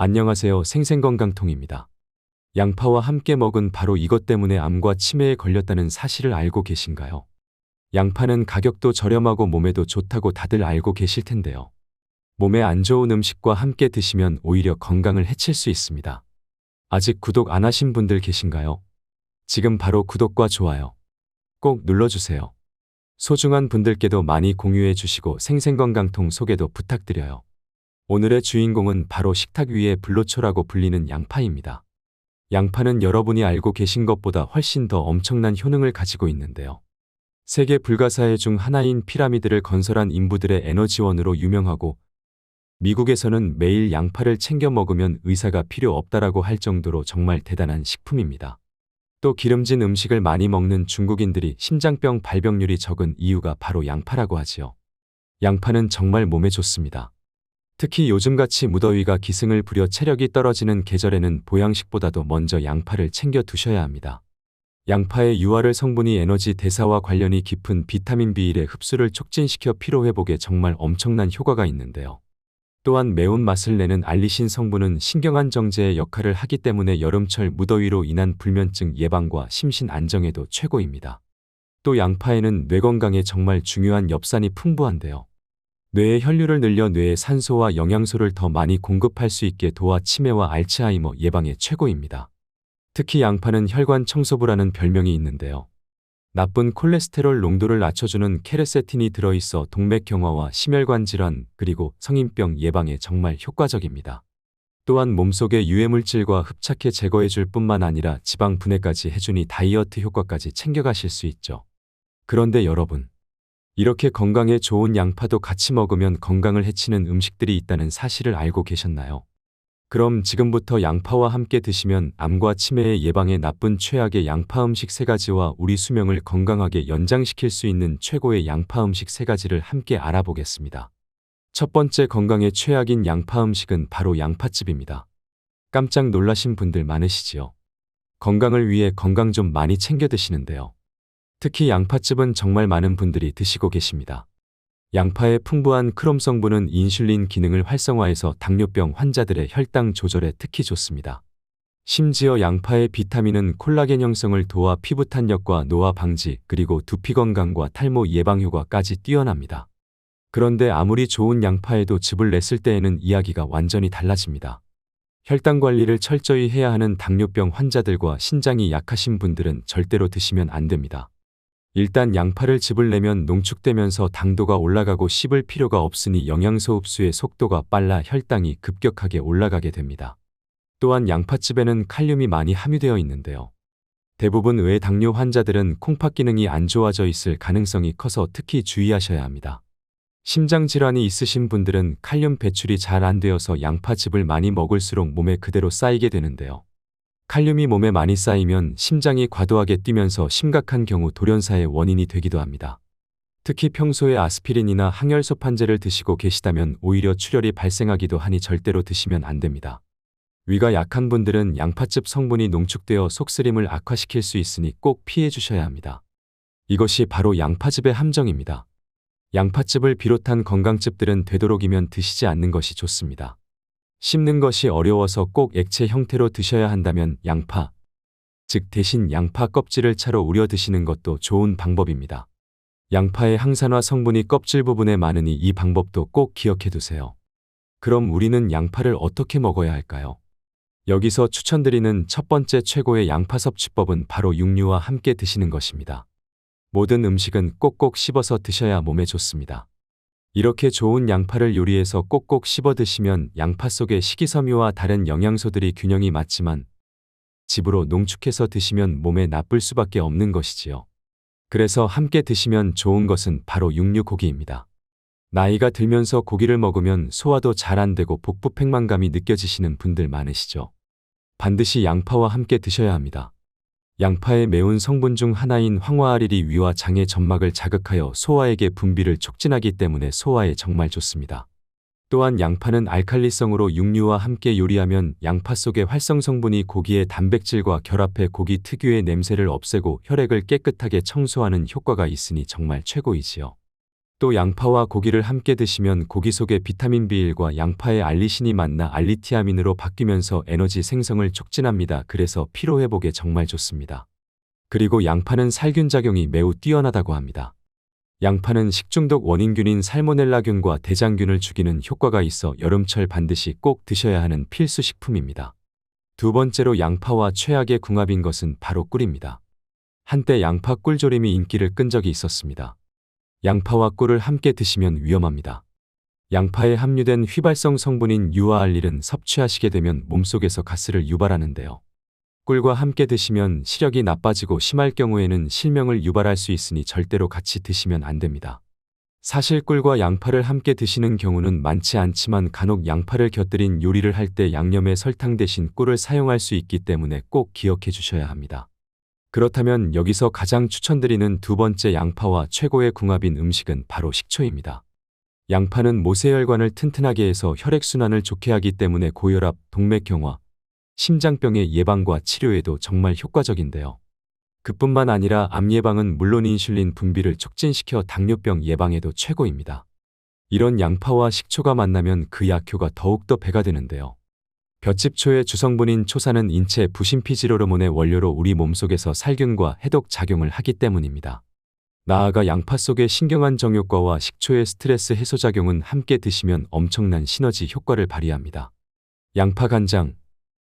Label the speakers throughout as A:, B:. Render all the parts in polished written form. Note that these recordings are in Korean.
A: 안녕하세요. 생생건강통입니다. 양파와 함께 먹은 바로 이것 때문에 암과 치매에 걸렸다는 사실을 알고 계신가요? 양파는 가격도 저렴하고 몸에도 좋다고 다들 알고 계실 텐데요. 몸에 안 좋은 음식과 함께 드시면 오히려 건강을 해칠 수 있습니다. 아직 구독 안 하신 분들 계신가요? 지금 바로 구독과 좋아요 꼭 눌러주세요. 소중한 분들께도 많이 공유해 주시고 생생건강통 소개도 부탁드려요. 오늘의 주인공은 바로 식탁 위의 불로초라고 불리는 양파입니다. 양파는 여러분이 알고 계신 것보다 훨씬 더 엄청난 효능을 가지고 있는데요. 세계 불가사의 중 하나인 피라미드를 건설한 인부들의 에너지원으로 유명하고, 미국에서는 매일 양파를 챙겨 먹으면 의사가 필요 없다라고 할 정도로 정말 대단한 식품입니다. 또 기름진 음식을 많이 먹는 중국인들이 심장병 발병률이 적은 이유가 바로 양파라고 하지요. 양파는 정말 몸에 좋습니다. 특히 요즘같이 무더위가 기승을 부려 체력이 떨어지는 계절에는 보양식보다도 먼저 양파를 챙겨 두셔야 합니다. 양파의 유화를 성분이 에너지 대사와 관련이 깊은 비타민 B1의 흡수를 촉진시켜 피로회복에 정말 엄청난 효과가 있는데요. 또한 매운맛을 내는 알리신 성분은 신경안정제의 역할을 하기 때문에 여름철 무더위로 인한 불면증 예방과 심신 안정에도 최고입니다. 또 양파에는 뇌 건강에 정말 중요한 엽산이 풍부한데요. 뇌의 혈류를 늘려 뇌에 산소와 영양소를 더 많이 공급할 수 있게 도와 치매와 알츠하이머 예방에 최고입니다. 특히 양파는 혈관 청소부라는 별명이 있는데요. 나쁜 콜레스테롤 농도를 낮춰주는 케르세틴이 들어있어 동맥 경화와 심혈관 질환 그리고 성인병 예방에 정말 효과적입니다. 또한 몸속의 유해물질과 흡착해 제거해줄 뿐만 아니라 지방 분해까지 해주니 다이어트 효과까지 챙겨가실 수 있죠. 그런데 여러분, 이렇게 건강에 좋은 양파도 같이 먹으면 건강을 해치는 음식들이 있다는 사실을 알고 계셨나요? 그럼 지금부터 양파와 함께 드시면 암과 치매의 예방에 나쁜 최악의 양파 음식 3가지와 우리 수명을 건강하게 연장시킬 수 있는 최고의 양파 음식 3가지를 함께 알아보겠습니다. 첫 번째 건강에 최악인 양파 음식은 바로 양파즙입니다. 깜짝 놀라신 분들 많으시지요? 건강을 위해 건강 좀 많이 챙겨 드시는데요. 특히 양파즙은 정말 많은 분들이 드시고 계십니다. 양파의 풍부한 크롬 성분은 인슐린 기능을 활성화해서 당뇨병 환자들의 혈당 조절에 특히 좋습니다. 심지어 양파의 비타민은 콜라겐 형성을 도와 피부 탄력과 노화 방지 그리고 두피 건강과 탈모 예방 효과까지 뛰어납니다. 그런데 아무리 좋은 양파에도 즙을 냈을 때에는 이야기가 완전히 달라집니다. 혈당 관리를 철저히 해야 하는 당뇨병 환자들과 신장이 약하신 분들은 절대로 드시면 안 됩니다. 일단 양파를 즙을 내면 농축되면서 당도가 올라가고 씹을 필요가 없으니 영양소 흡수의 속도가 빨라 혈당이 급격하게 올라가게 됩니다. 또한 양파즙에는 칼륨이 많이 함유되어 있는데요. 대부분 외 당뇨 환자들은 콩팥 기능이 안 좋아져 있을 가능성이 커서 특히 주의하셔야 합니다. 심장 질환이 있으신 분들은 칼륨 배출이 잘 안 되어서 양파즙을 많이 먹을수록 몸에 그대로 쌓이게 되는데요. 칼륨이 몸에 많이 쌓이면 심장이 과도하게 뛰면서 심각한 경우 돌연사의 원인이 되기도 합니다. 특히 평소에 아스피린이나 항열소 판제를 드시고 계시다면 오히려 출혈이 발생하기도 하니 절대로 드시면 안 됩니다. 위가 약한 분들은 양파즙 성분이 농축되어 속쓰림을 악화시킬 수 있으니 꼭 피해 주셔야 합니다. 이것이 바로 양파즙의 함정입니다. 양파즙을 비롯한 건강즙들은 되도록이면 드시지 않는 것이 좋습니다. 씹는 것이 어려워서 꼭 액체 형태로 드셔야 한다면 양파, 즉 대신 양파 껍질을 차로 우려 드시는 것도 좋은 방법입니다. 양파의 항산화 성분이 껍질 부분에 많으니 이 방법도 꼭 기억해 두세요. 그럼 우리는 양파를 어떻게 먹어야 할까요? 여기서 추천드리는 첫 번째 최고의 양파 섭취법은 바로 육류와 함께 드시는 것입니다. 모든 음식은 꼭꼭 씹어서 드셔야 몸에 좋습니다. 이렇게 좋은 양파를 요리해서 꼭꼭 씹어 드시면 양파 속의 식이섬유와 다른 영양소들이 균형이 맞지만 즙으로 농축해서 드시면 몸에 나쁠 수밖에 없는 것이지요. 그래서 함께 드시면 좋은 것은 바로 육류 고기입니다. 나이가 들면서 고기를 먹으면 소화도 잘 안 되고 복부 팽만감이 느껴지시는 분들 많으시죠? 반드시 양파와 함께 드셔야 합니다. 양파의 매운 성분 중 하나인 황화알일이 위와 장의 점막을 자극하여 소화액의 분비를 촉진하기 때문에 소화에 정말 좋습니다. 또한 양파는 알칼리성으로 육류와 함께 요리하면 양파 속의 활성 성분이 고기의 단백질과 결합해 고기 특유의 냄새를 없애고 혈액을 깨끗하게 청소하는 효과가 있으니 정말 최고이지요. 또 양파와 고기를 함께 드시면 고기 속의 비타민 B1과 양파의 알리신이 만나 알리티아민으로 바뀌면서 에너지 생성을 촉진합니다. 그래서 피로 회복에 정말 좋습니다. 그리고 양파는 살균 작용이 매우 뛰어나다고 합니다. 양파는 식중독 원인균인 살모넬라균과 대장균을 죽이는 효과가 있어 여름철 반드시 꼭 드셔야 하는 필수 식품입니다. 두 번째로 양파와 최악의 궁합인 것은 바로 꿀입니다. 한때 양파 꿀조림이 인기를 끈 적이 있었습니다. 양파와 꿀을 함께 드시면 위험합니다. 양파에 함유된 휘발성 성분인 유아알릴은 섭취하시게 되면 몸속에서 가스를 유발하는데요. 꿀과 함께 드시면 시력이 나빠지고 심할 경우에는 실명을 유발할 수 있으니 절대로 같이 드시면 안 됩니다. 사실 꿀과 양파를 함께 드시는 경우는 많지 않지만 간혹 양파를 곁들인 요리를 할 때 양념에 설탕 대신 꿀을 사용할 수 있기 때문에 꼭 기억해 주셔야 합니다. 그렇다면 여기서 가장 추천드리는 두 번째 양파와 최고의 궁합인 음식은 바로 식초입니다. 양파는 모세혈관을 튼튼하게 해서 혈액순환을 좋게 하기 때문에 고혈압, 동맥경화, 심장병의 예방과 치료에도 정말 효과적인데요. 그뿐만 아니라 암 예방은 물론 인슐린 분비를 촉진시켜 당뇨병 예방에도 최고입니다. 이런 양파와 식초가 만나면 그 약효가 더욱더 배가 되는데요. 볏짚초의 주성분인 초산은 인체 부신피질 호르몬의 원료로 우리 몸속에서 살균과 해독 작용을 하기 때문입니다. 나아가 양파 속의 신경안 정효과와 식초의 스트레스 해소 작용은 함께 드시면 엄청난 시너지 효과를 발휘합니다. 양파 간장,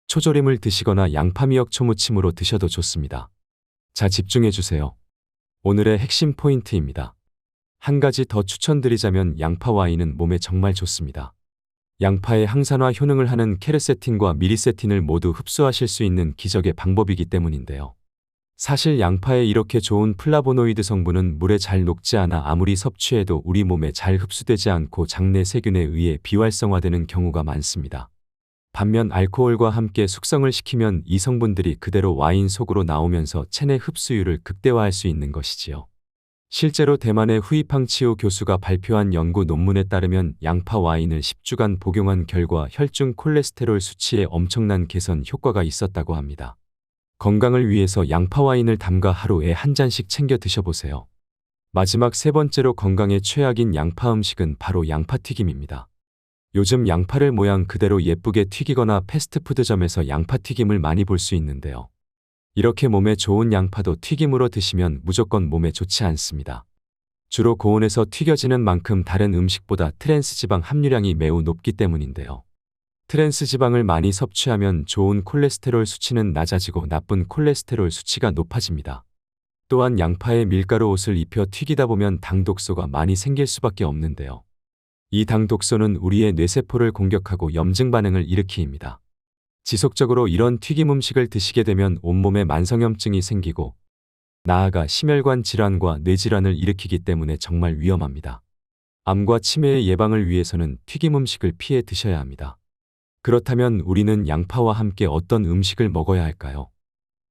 A: 초조림을 드시거나 양파 미역 초무침으로 드셔도 좋습니다. 자, 집중해 주세요. 오늘의 핵심 포인트입니다. 한 가지 더 추천드리자면 양파 와인은 몸에 정말 좋습니다. 양파의 항산화 효능을 하는 케르세틴과 미리세틴을 모두 흡수하실 수 있는 기적의 방법이기 때문인데요. 사실 양파에 이렇게 좋은 플라보노이드 성분은 물에 잘 녹지 않아 아무리 섭취해도 우리 몸에 잘 흡수되지 않고 장내 세균에 의해 비활성화되는 경우가 많습니다. 반면 알코올과 함께 숙성을 시키면 이 성분들이 그대로 와인 속으로 나오면서 체내 흡수율을 극대화할 수 있는 것이지요. 실제로 대만의 후이팡 치오 교수가 발표한 연구 논문에 따르면 양파 와인을 10주간 복용한 결과 혈중 콜레스테롤 수치에 엄청난 개선 효과가 있었다고 합니다. 건강을 위해서 양파 와인을 담가 하루에 한 잔씩 챙겨 드셔보세요. 마지막 세 번째로 건강에 최악인 양파 음식은 바로 양파튀김입니다. 요즘 양파를 모양 그대로 예쁘게 튀기거나 패스트푸드점에서 양파튀김을 많이 볼 수 있는데요. 이렇게 몸에 좋은 양파도 튀김으로 드시면 무조건 몸에 좋지 않습니다. 주로 고온에서 튀겨지는 만큼 다른 음식보다 트랜스지방 함유량이 매우 높기 때문인데요. 트랜스지방을 많이 섭취하면 좋은 콜레스테롤 수치는 낮아지고 나쁜 콜레스테롤 수치가 높아집니다. 또한 양파에 밀가루 옷을 입혀 튀기다 보면 당독소가 많이 생길 수밖에 없는데요. 이 당독소는 우리의 뇌세포를 공격하고 염증 반응을 일으킵니다. 지속적으로 이런 튀김 음식을 드시게 되면 온몸에 만성염증이 생기고 나아가 심혈관 질환과 뇌질환을 일으키기 때문에 정말 위험합니다. 암과 치매의 예방을 위해서는 튀김 음식을 피해 드셔야 합니다. 그렇다면 우리는 양파와 함께 어떤 음식을 먹어야 할까요?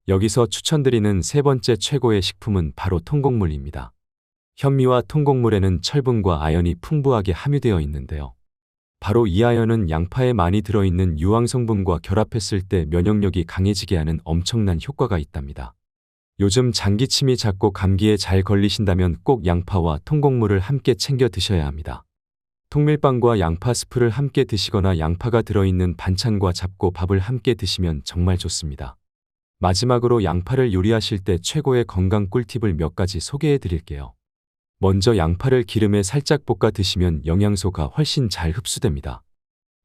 A: 여기서 추천드리는 세 번째 최고의 식품은 바로 통곡물입니다. 현미와 통곡물에는 철분과 아연이 풍부하게 함유되어 있는데요. 바로 이 아연은 양파에 많이 들어있는 유황 성분과 결합했을 때 면역력이 강해지게 하는 엄청난 효과가 있답니다. 요즘 장기침이 잦고 감기에 잘 걸리신다면 꼭 양파와 통곡물을 함께 챙겨 드셔야 합니다. 통밀빵과 양파 스프를 함께 드시거나 양파가 들어있는 반찬과 잡곡밥을 함께 드시면 정말 좋습니다. 마지막으로 양파를 요리하실 때 최고의 건강 꿀팁을 몇 가지 소개해 드릴게요. 먼저 양파를 기름에 살짝 볶아 드시면 영양소가 훨씬 잘 흡수됩니다.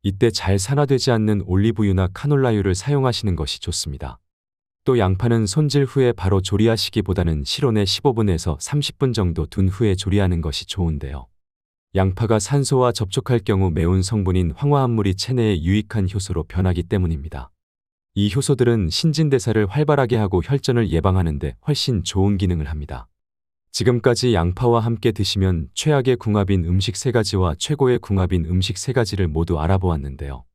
A: 이때 잘 산화되지 않는 올리브유나 카놀라유를 사용하시는 것이 좋습니다. 또 양파는 손질 후에 바로 조리하시기보다는 실온에 15분에서 30분 정도 둔 후에 조리하는 것이 좋은데요. 양파가 산소와 접촉할 경우 매운 성분인 황화합물이 체내에 유익한 효소로 변하기 때문입니다. 이 효소들은 신진대사를 활발하게 하고 혈전을 예방하는 데 훨씬 좋은 기능을 합니다. 지금까지 양파와 함께 드시면 최악의 궁합인 음식 3가지와 최고의 궁합인 음식 3가지를 모두 알아보았는데요.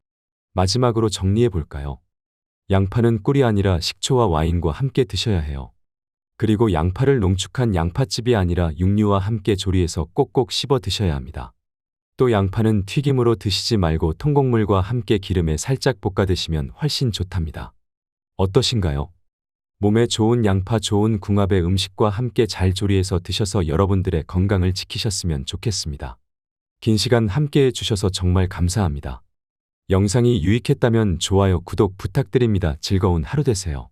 A: 마지막으로 정리해 볼까요? 양파는 꿀이 아니라 식초와 와인과 함께 드셔야 해요. 그리고 양파를 농축한 양파즙이 아니라 육류와 함께 조리해서 꼭꼭 씹어 드셔야 합니다. 또 양파는 튀김으로 드시지 말고 통곡물과 함께 기름에 살짝 볶아 드시면 훨씬 좋답니다. 어떠신가요? 몸에 좋은 양파 좋은 궁합의 음식과 함께 잘 조리해서 드셔서 여러분들의 건강을 지키셨으면 좋겠습니다. 긴 시간 함께 해주셔서 정말 감사합니다. 영상이 유익했다면 좋아요, 구독 부탁드립니다. 즐거운 하루 되세요.